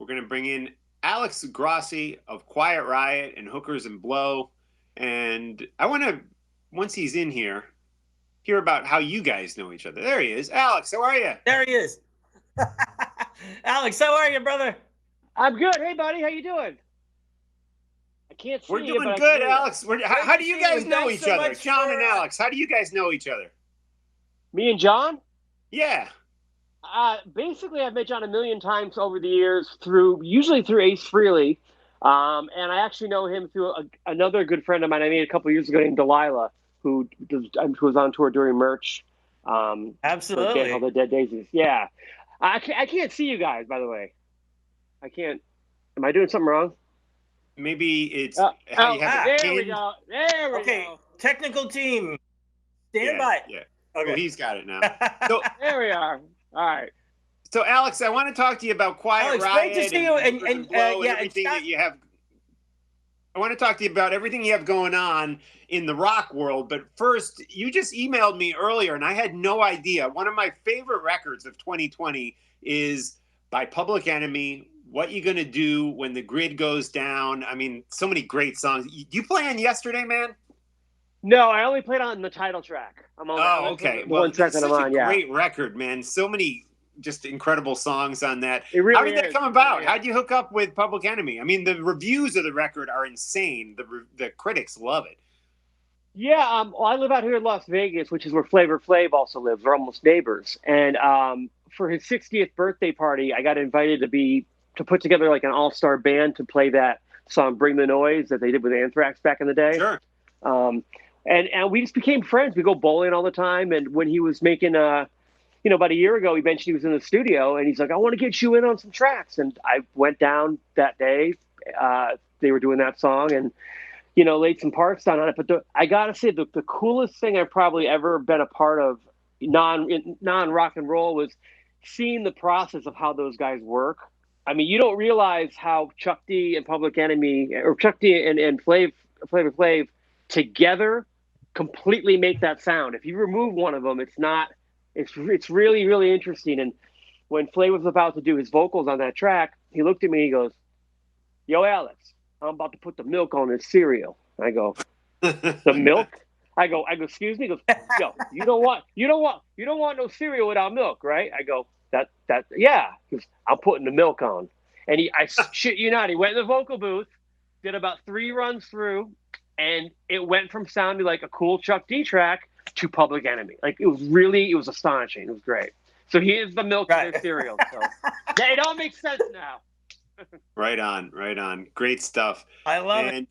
We're going to bring in Alex Grossi of Quiet Riot and Hookers and Blow. And I want to, once he's in here, hear about how you guys know each other. There he is. Alex, how are you? There he is. Alex, how are you, brother? I'm good. Hey, buddy, how you doing? I can't see We're you, doing but I good, can hear Alex. How do you guys know each other? John and Alex, how do you guys know each other? Me and John? Yeah. Basically, I've met John a million times over the years usually through Ace Frehley. And I actually know him through another good friend of mine I made a couple years ago named Delilah, who was on tour during Merch. Absolutely. All the Dead Daisies. Yeah. I can't see you guys, by the way. I can't. Am I doing something wrong? Maybe it's how you have it. There we go. There we go. Technical team, stand by. Yeah. Okay. Well, he's got it now. So there we are. All right. So, Alex, I want to talk to you about Quiet Riot. Great to see you, and everything that you have. I want to talk to you about everything you have going on in the rock world. But first, you just emailed me earlier, and I had no idea. One of my favorite records of 2020 is by Public Enemy. What You Gonna Do When the Grid Goes Down? I mean, so many great songs. You play on Yesterday, man? No, I only played on the title track. I'm on okay. The one track that I'm on, yeah. Great record, man. So many just incredible songs on that. It really How did that come about? Yeah. How'd you hook up with Public Enemy? I mean, the reviews of the record are insane. The critics love it. Yeah, well, I live out here in Las Vegas, which is where Flavor Flav also lives. We're almost neighbors. And for his 60th birthday party, I got invited to put together like an all-star band to play that song "Bring the Noise" that they did with Anthrax back in the day. Sure. And we just became friends. We go bowling all the time. And when he was making about a year ago, he mentioned he was in the studio, and he's like, "I want to get you in on some tracks." And I went down that day. They were doing that song, and laid some parts down on it. But I gotta say, the coolest thing I've probably ever been a part of, non rock and roll, was seeing the process of how those guys work. I mean, you don't realize how Chuck D and Public Enemy, or Chuck D and Flavor Flav together completely make that sound. If you remove one of them, it's not. It's really, really interesting. And when Flav was about to do his vocals on that track, he looked at me and he goes, "Yo, Alex, I'm about to put the milk on this cereal." I go, "The milk?" I go, "Excuse me?" He goes, "Yo, you don't want no cereal without milk, right?" I go, yeah. He goes, "I'm putting the milk on." And I shit you not, he went in the vocal booth, did about 3 runs through, and it went from sounding like a cool Chuck D track to Public Enemy. Like, it was astonishing. It was great. So he is the milk of their cereal. So yeah, it all makes sense now. Right on. Great stuff. I love it.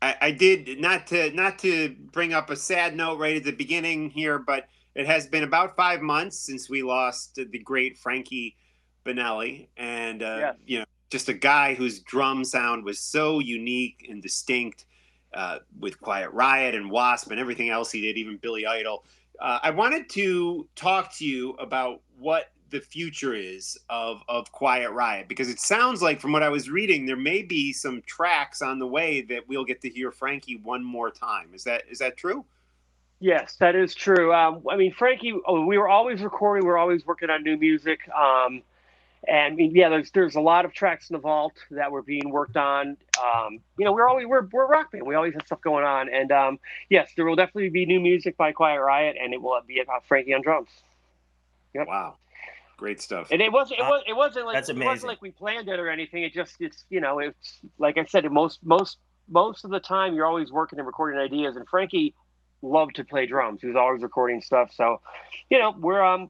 I did not to bring up a sad note right at the beginning here, but it has been about 5 months since we lost the great Frankie Banali, and just a guy whose drum sound was so unique and distinct, with Quiet Riot and Wasp and everything else he did, even Billy Idol. I wanted to talk to you about what the future is of Quiet Riot, because it sounds like, from what I was reading, there may be some tracks on the way that we'll get to hear Frankie one more time. Is that true? Yes, that is true. I mean, Frankie, we were always recording. We're always working on new music. And there's a lot of tracks in the vault that were being worked on. We're a rock band. We always have stuff going on. And yes, there will definitely be new music by Quiet Riot, and it will be about Frankie on drums. Yep. Wow. Great stuff. And it wasn't like That's amazing. It wasn't like we planned it or anything. It's like I said, most of the time you're always working and recording ideas. And Frankie loved to play drums. He was always recording stuff. So, we're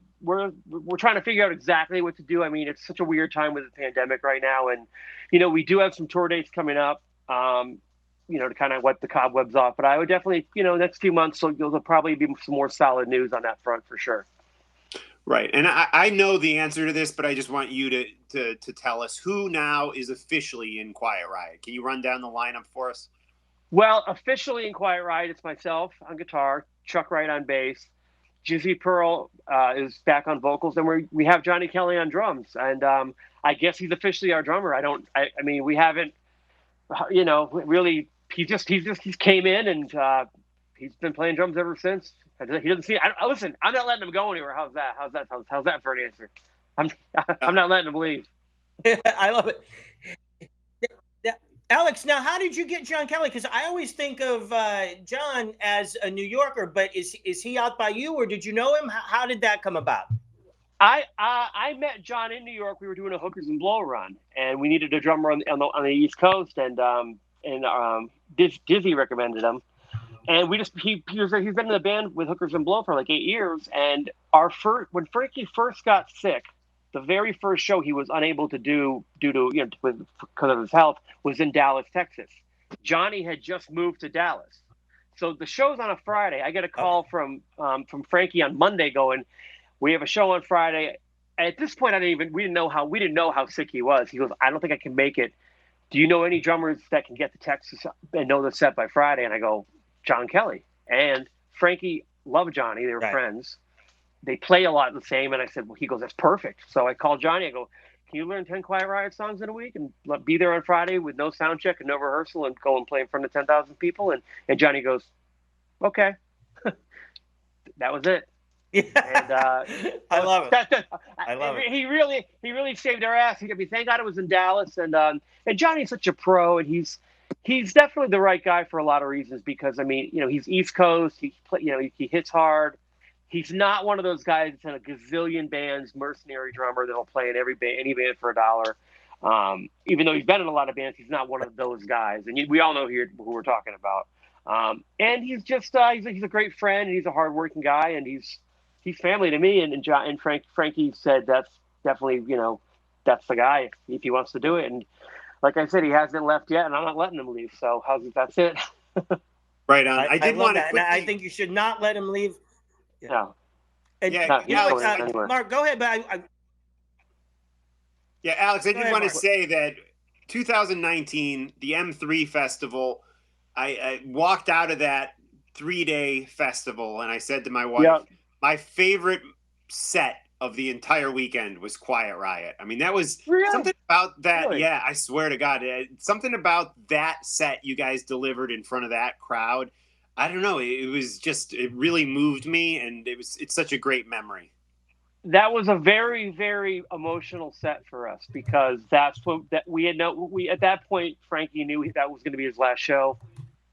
trying to figure out exactly what to do. I mean, it's such a weird time with the pandemic right now, and we do have some tour dates coming up. To kind of wipe the cobwebs off. But I would definitely, next few months, so there'll probably be some more solid news on that front for sure. Right. And I know the answer to this, but I just want you to tell us who now is officially in Quiet Riot. Can you run down the lineup for us? Well, officially in Quiet Riot, it's myself on guitar, Chuck Wright on bass, Jizzy Pearl is back on vocals, and we have Johnny Kelly on drums. And I guess he's officially our drummer. I mean, we haven't, really, he came in, and he's been playing drums ever since. He doesn't see. Listen, I'm not letting him go anywhere. How's that for an answer? I'm not letting him leave. I love it. Yeah. Alex, now how did you get John Kelly? Because I always think of John as a New Yorker, but is he out by you, or did you know him? How did that come about? I met John in New York. We were doing a Hookers and Blow run, and we needed a drummer on the East Coast, and Dizzy recommended him. And we just he's been in the band with Hookers and Blow for like 8 years. And when Frankie first got sick, the very first show he was unable to do due to because of his health was in Dallas, Texas. Johnny had just moved to Dallas, so the show's on a Friday. I get a call from Frankie on Monday going, "We have a show on Friday." At this point, we didn't know how sick he was. He goes, "I don't think I can make it. Do you know any drummers that can get to Texas and know the set by Friday?" And I go, John Kelly. And Frankie loved Johnny. They were friends. They play a lot the same. And I said, well, he goes, that's perfect. So I called Johnny. I go, can you learn 10 Quiet Riot songs in a week and be there on Friday with no sound check and no rehearsal and go and play in front of 10,000 people? And Johnny goes, okay. That was it. Yeah. And I love it. I love it. He really saved our ass. Thank God it was in Dallas. And Johnny's such a pro, and he's definitely the right guy for a lot of reasons, because I mean, he's East Coast. He hits hard. He's not one of those guys that's in a gazillion bands, mercenary drummer that'll play in any band for $1. Even though he's been in a lot of bands, he's not one of those guys. And we all know here who we're talking about. And he's just he's a great friend, and he's a hardworking guy, and he's family to me. And Frankie said that's definitely that's the guy if he wants to do it. And like I said, he hasn't left yet, and I'm not letting him leave. So that's it. Right on. I did want to. I think you should not let him leave. Yeah. And, Mark, go ahead. But yeah, Alex, I did want to say that 2019, the M3 festival, I walked out of that 3-day festival, and I said to my wife, my favorite set of the entire weekend was Quiet Riot. I mean, that was something about that. Really? Yeah, I swear to God, something about that set you guys delivered in front of that crowd. I don't know. It really moved me, and it's such a great memory. That was a very, very emotional set for us, because at that point, Frankie knew that was going to be his last show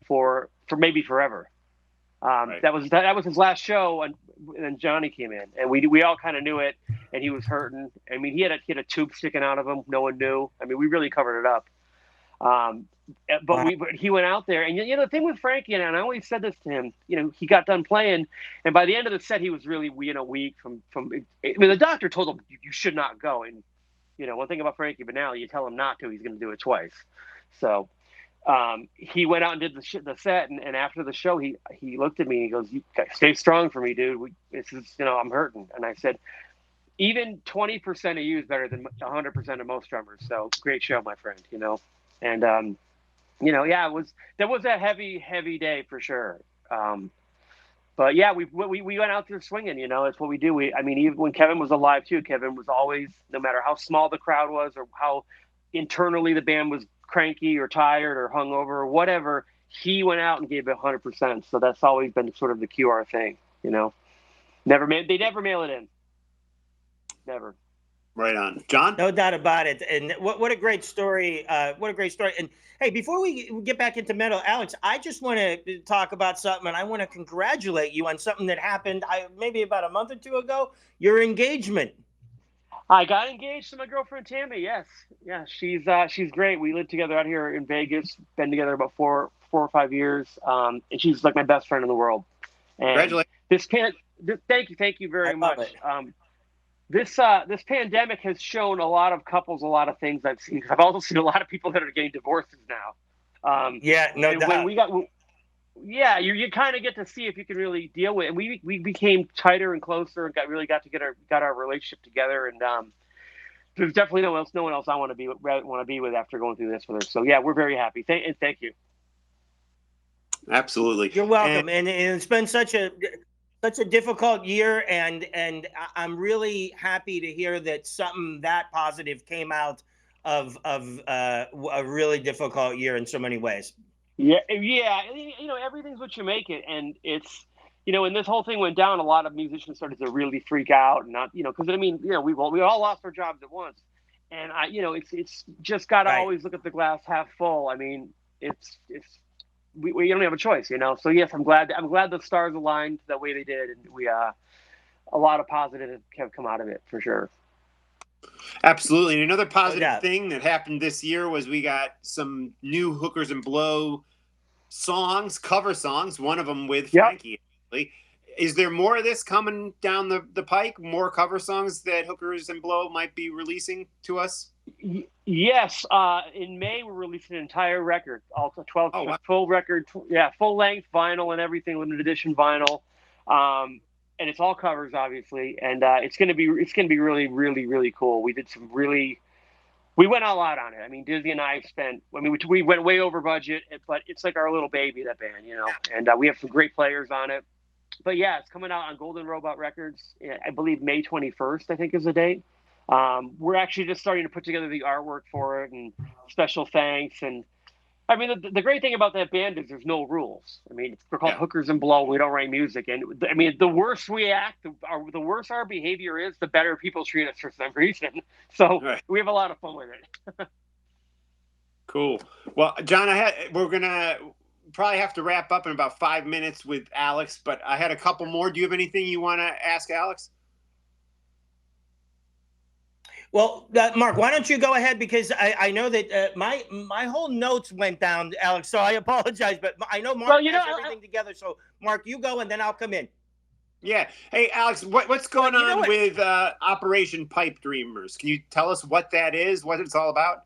for maybe forever. Right. That was his last show, and then Johnny came in, and we all kind of knew it, and he was hurting. I mean, he had a tube sticking out of him. No one knew. I mean, we really covered it up. But he went out there, and the thing with Frankie, and I always said this to him, he got done playing, and by the end of the set, he was really weak from. I mean, the doctor told him you should not go, and one thing about Frankie Banali, you tell him not to, he's going to do it twice. So he went out and did the set, and after the show, he looked at me and he goes, "You stay strong for me, dude. This is I'm hurting." And I said, "Even 20% of you is better than 100% of most drummers. So great show, my friend." And there was a heavy day for sure. But yeah, we went out there swinging. It's what we do. Even when Kevin was alive too, Kevin was always, no matter how small the crowd was or how internally the band was cranky or tired or hungover or whatever, he went out and gave it 100%. So that's always been sort of the QR thing. They never mail it in. Never. Right on. John? No doubt about it. And what a great story. What a great story. And hey, before we get back into metal, Alex, I just want to talk about something, and I want to congratulate you on something that happened maybe about a month or two ago, your engagement. I got engaged to my girlfriend, Tammy. Yes. Yeah, she's great. We live together out here in Vegas, been together about 4 or 5 years. And she's like my best friend in the world. And congratulations. Thank you very much. This pandemic has shown a lot of couples a lot of things I've seen. I've also seen a lot of people that are getting divorces now. No doubt. You kind of get to see if you can really deal with it. And we became tighter and closer and got our relationship together. And there's definitely no one else I want to be with after going through this with her. So yeah, we're very happy. Thank you. Absolutely. You're welcome. And it's been such a difficult year, and I'm really happy to hear that something that positive came out of a really difficult year in so many ways. Yeah. Everything's what you make it, and it's when this whole thing went down, a lot of musicians started to really freak out, and not because we all lost our jobs at once, And it's just got to Right. always look at the glass half full. I mean, we don't have a choice, So yes, I'm glad the stars aligned the way they did, and we a lot of positive have come out of it for sure. Absolutely. And another positive doubt. thing that happened this year was we got some new Hookers and Blow songs, cover songs, one of them with Yep. Frankie. Is there more of this coming down the pike? More cover songs that Hookers and Blow might be releasing to us? Yes. In May, we're releasing an entire record, also 12 Oh, wow. full record, full length vinyl and everything, limited edition vinyl, and it's all covers, obviously, and it's gonna be really, really, really cool. We went all out on it. I mean, Dizzy and I we went way over budget, but it's like our little baby, that band, and we have some great players on it. But yeah, it's coming out on Golden Robot Records. I believe May 21st, I think, is the date. We're actually just starting to put together the artwork for it and special thanks. And I mean, the great thing about that band is there's no rules. I mean, we're called Hookers and Blow. We don't write music. And I mean, the worse we act, the worse our behavior is, the better people treat us for some reason. So we have a lot of fun with it. Cool. Well, John, we're going to probably have to wrap up in about 5 minutes with Alex, but I had a couple more. Do you have anything you want to ask Alex? Well, Mark, why don't you go ahead, because I know that my whole notes went down, Alex. So I apologize, but I know Mark has everything together. So Mark, you go, and then I'll come in. Yeah. Hey, Alex, what's going on with Operation Pipe Dreamers? Can you tell us what that is? What it's all about?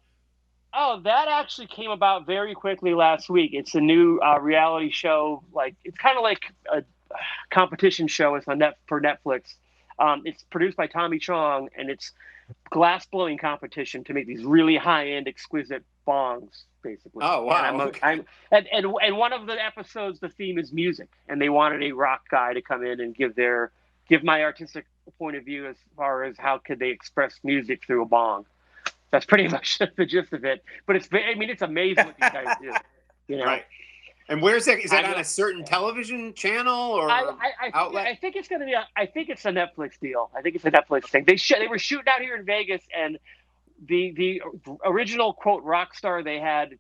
Oh, that actually came about very quickly last week. It's a new reality show. It's kind of like a competition show. It's for Netflix. It's produced by Tommy Chong, and it's glass blowing competition to make these really high end, exquisite bongs, basically. Oh wow! And one of the episodes, the theme is music, and they wanted a rock guy to come in and give my artistic point of view as far as how could they express music through a bong. That's pretty much the gist of it. But it's amazing what these guys do. Right. And where's that? Is that on a certain television channel or outlet? I think it's going to be. I think it's a Netflix deal. I think it's a Netflix thing. They were shooting out here in Vegas, and the original quote rock star they had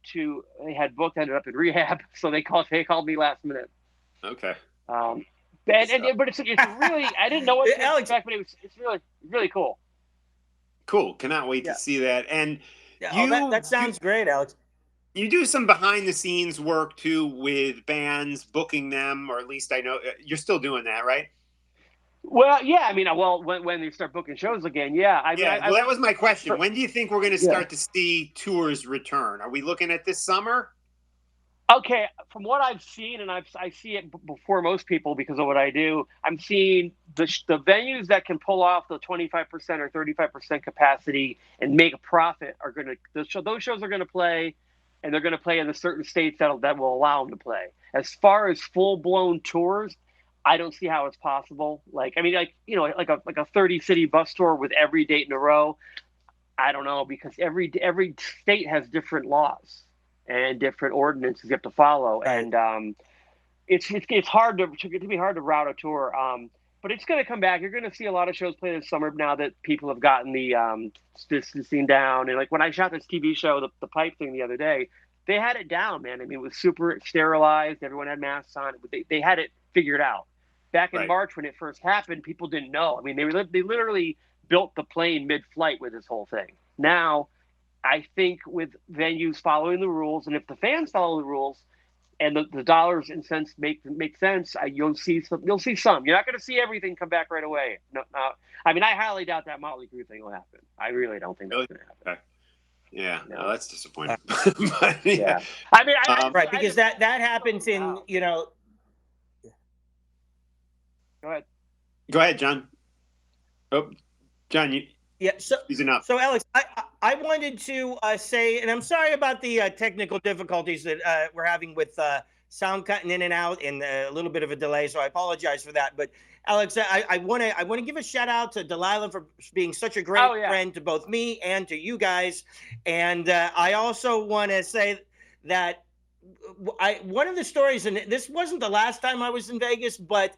booked ended up in rehab, so they called me last minute. Okay. But it's really, I didn't know what to expect, but it's really, really cool. Cool. Cannot wait to see that. And that sounds great, Alex. You do some behind the scenes work too with bands, booking them, or at least I know you're still doing that, right? Well, yeah. I mean, when they start booking shows again, yeah. That was my question. When do you think we're going to start to see tours return? Are we looking at this summer? Okay, from what I've seen, and I see it before most people because of what I do, I'm seeing the venues that can pull off the 25% or 35% capacity and make a profit are going to those shows are going to play, and they're going to play in the certain states that will allow them to play. As far as full blown tours, I don't see how it's possible. Like a 30 city bus tour with every date in a row. I don't know, because every state has different laws and different ordinances you have to follow, and it's hard to route a tour. But it's going to come back. You're going to see a lot of shows play this summer now that people have gotten the distancing down. And like when I shot this TV show, the pipe thing the other day, they had it down, man. I mean, it was super sterilized. Everyone had masks on. They had it figured out. Back in March when it first happened, people didn't know. I mean, they literally built the plane mid-flight with this whole thing. Now, I think with venues following the rules, and if the fans follow the rules, and the dollars and cents make sense, you'll see some. You're not going to see everything come back right away. No, I mean, I highly doubt that Motley Crue thing will happen. I really don't think that's going to happen. Okay. Yeah, no, that's disappointing. But, yeah, I mean, because that happens in Go ahead. Go ahead, John. Oh, John, So Alex, I wanted to say, and I'm sorry about the technical difficulties that we're having with sound cutting in and out and a little bit of a delay. So I apologize for that. But Alex, I want to give a shout out to Delilah for being such a great friend to both me and to you guys. And I also want to say that one of the stories, and this wasn't the last time I was in Vegas, but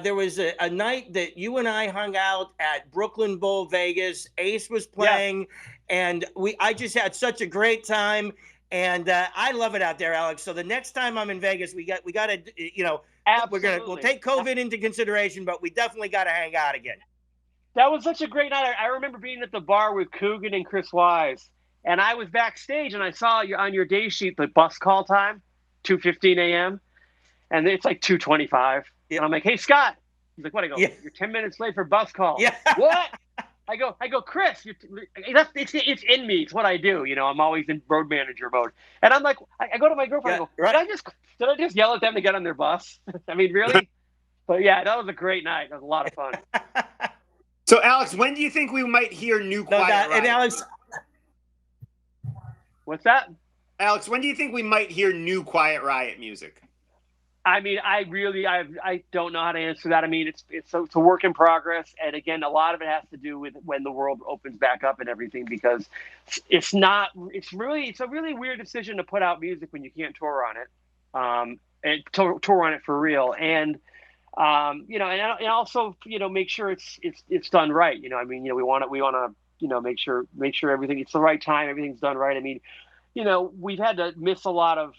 there was a night that you and I hung out at Brooklyn Bowl Vegas. Ace was playing, and I just had such a great time. And I love it out there, Alex. So the next time I'm in Vegas, we got to, Absolutely. we'll take COVID into consideration, but we definitely got to hang out again. That was such a great night. I remember being at the bar with Coogan and Chris Wise, and I was backstage, and I saw you on your day sheet the bus call time, 2:15 a.m., and it's like 2:25. Yeah. And I'm like, "Hey, Scott." He's like, "What?" I go, Yeah. "You're 10 minutes late for bus call." Yeah. What? I go, Chris, it's in me. It's what I do. I'm always in road manager mode. And I'm like, I go to my girlfriend. Yeah, I go, right. did I just yell at them to get on their bus? I mean, really? But yeah, that was a great night. That was a lot of fun. So, Alex, when do you think we might hear new Quiet Riot? And Alex, What's that? Alex, when do you think we might hear new Quiet Riot music? I mean, I don't know how to answer that. I mean, it's a work in progress, and again, a lot of it has to do with when the world opens back up and everything, because it's a really weird decision to put out music when you can't tour on it, and tour on it for real, and and also make sure it's done right. I mean, we want to make sure everything, it's the right time, everything's done right. I mean, we've had to miss a lot of,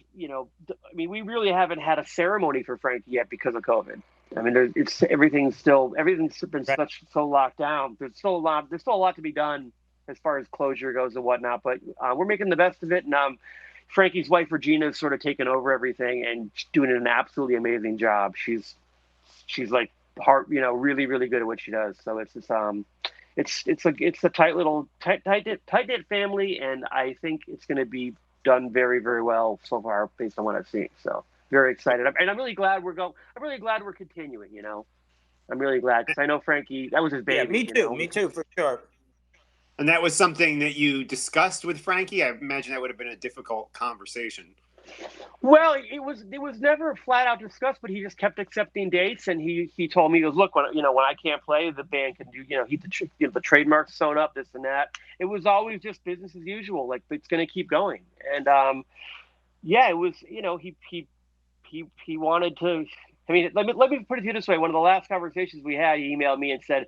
we really haven't had a ceremony for Frankie yet because of COVID. I mean, everything's been so locked down. There's still a lot to be done as far as closure goes and whatnot, but we're making the best of it. And Frankie's wife, Regina, is sort of taken over everything and doing an absolutely amazing job. She's like really, really good at what she does. So it's a tight knit family, and I think it's going to be done very, very well so far based on what I've seen. So very excited, and I'm really glad we're continuing. I'm really glad, because I know Frankie, that was his baby. Yeah, me too, for sure. And that was something that you discussed with Frankie? I imagine that would have been a difficult conversation. Well, it was never flat out discussed, but he just kept accepting dates, and he told me, he goes, "Look, when I can't play, the band can do, the trademarks sewn up, this and that." It was always just business as usual, like it's going to keep going. And it was, he wanted to. I mean, let me put it to you this way: one of the last conversations we had, he emailed me and said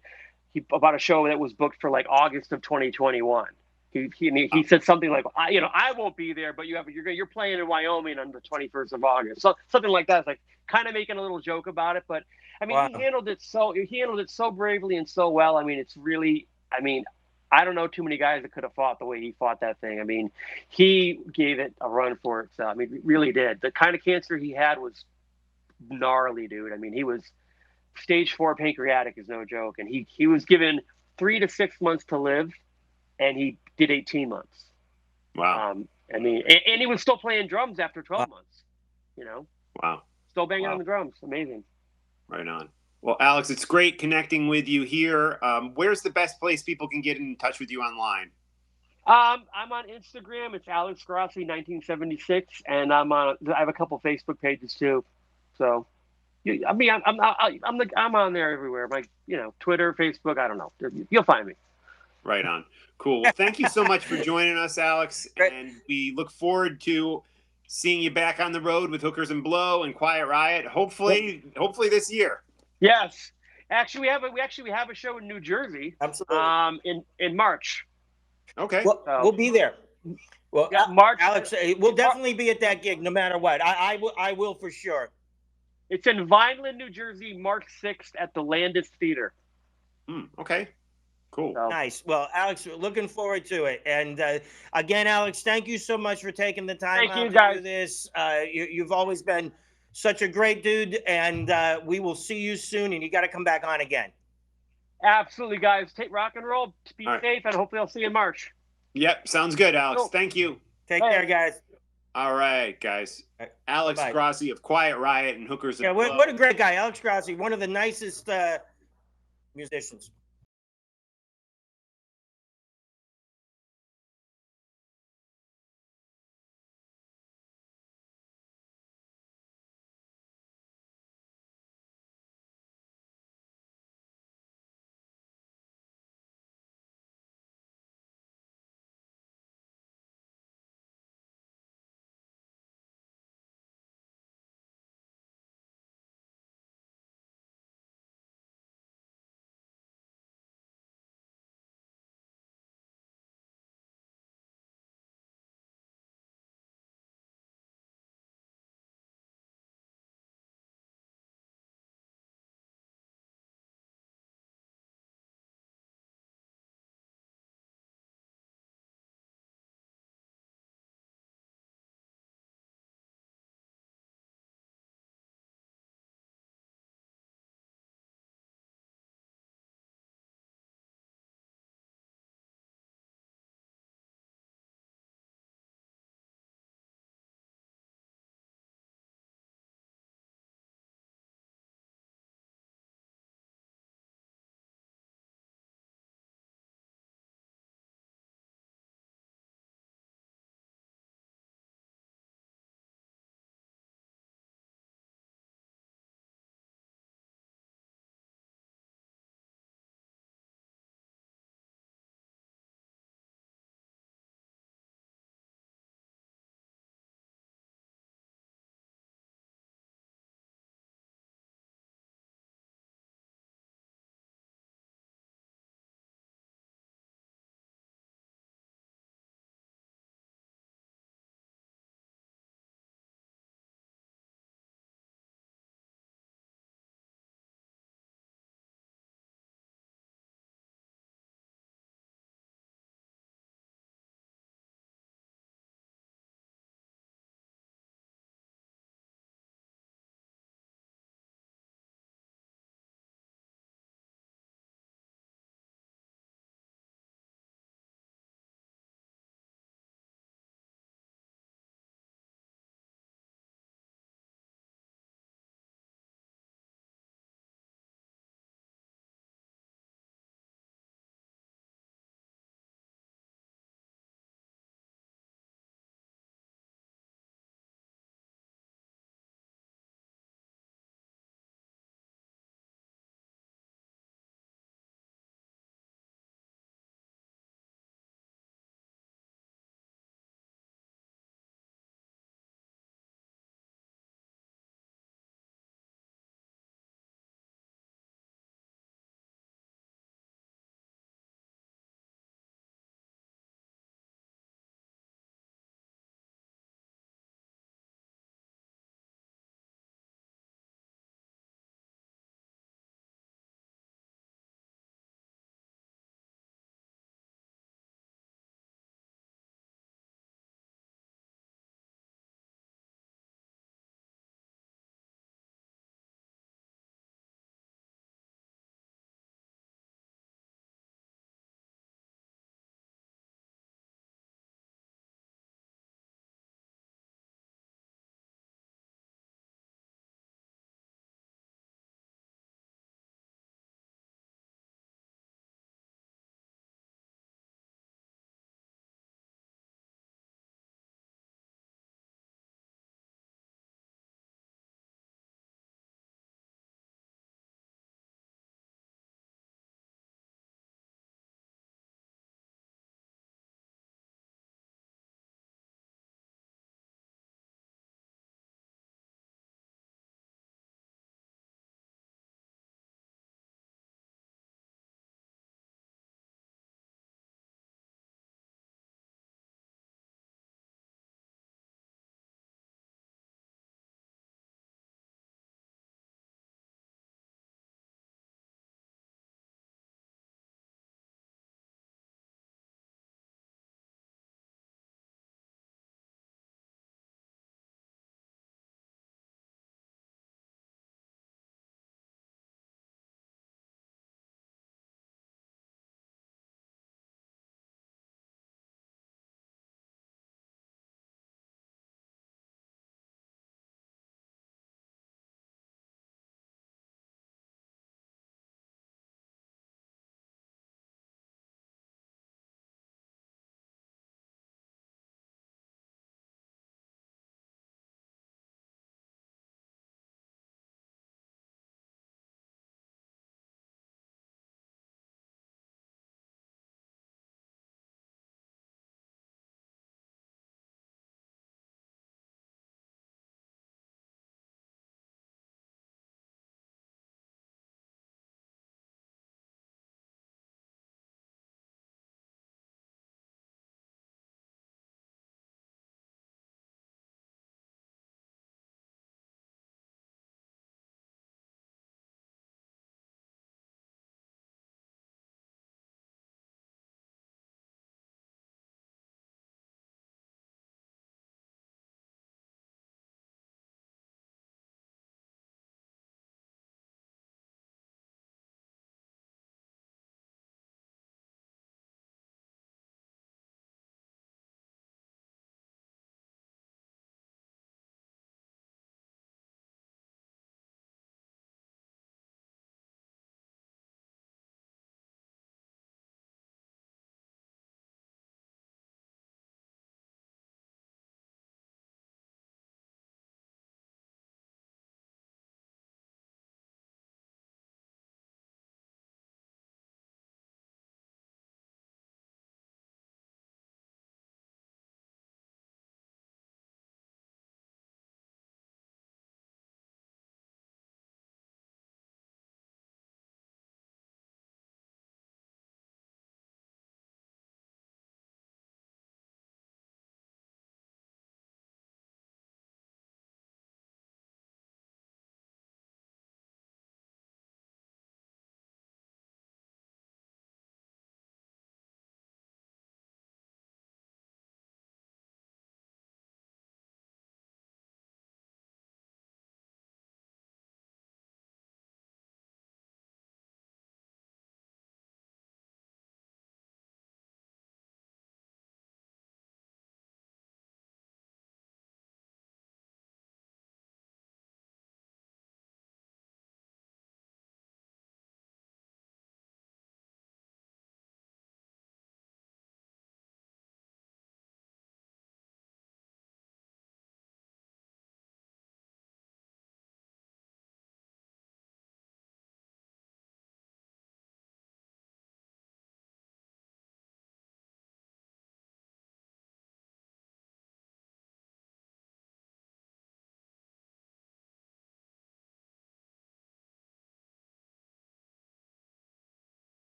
about a show that was booked for like August of 2021. He said something like, I won't be there, but you're playing in Wyoming on the 21st of August. So something like that. It's like kind of making a little joke about it. But I mean, he handled it so bravely and so well. I mean, it's really, I don't know too many guys that could have fought the way he fought that thing. I mean, he gave it a run for it. So, I mean, really did. The kind of cancer he had was gnarly, dude. I mean, he was stage 4 pancreatic, is no joke. And he was given 3 to 6 months to live, and he did 18 months. Wow. I mean, and he was still playing drums after 12 months, Wow. Still banging on the drums. Amazing. Right on. Well, Alex, it's great connecting with you here. Where's the best place people can get in touch with you online? I'm on Instagram. It's Alex Grossi 1976, and I have a couple Facebook pages too. So, I'm on there everywhere. Like, Twitter, Facebook. I don't know. You'll find me. Right on. Cool. Well, thank you so much for joining us, Alex. And we look forward to seeing you back on the road with Hookers and Blow and Quiet Riot. Hopefully this year. Yes. Actually, we have a show in New Jersey. Absolutely. In March. Okay. Well, we'll be there. Well, yeah, March. Alex, we'll definitely be at that gig no matter what. I will for sure. It's in Vineland, New Jersey, March 6th at the Landis Theater. Okay. Cool. So. Nice. Well, Alex, looking forward to it. And again, Alex, thank you so much for taking the time out to do this. You've always been such a great dude, and we will see you soon, and you got to come back on again. Absolutely, guys. Take rock and roll. Be safe, and hopefully I'll see you in March. Yep. Sounds good, Alex. Cool. Thank you. Take care, guys. All right, guys. Alex Grossi of Quiet Riot and Hookers and Blow. What a great guy. Alex Grossi, one of the nicest musicians.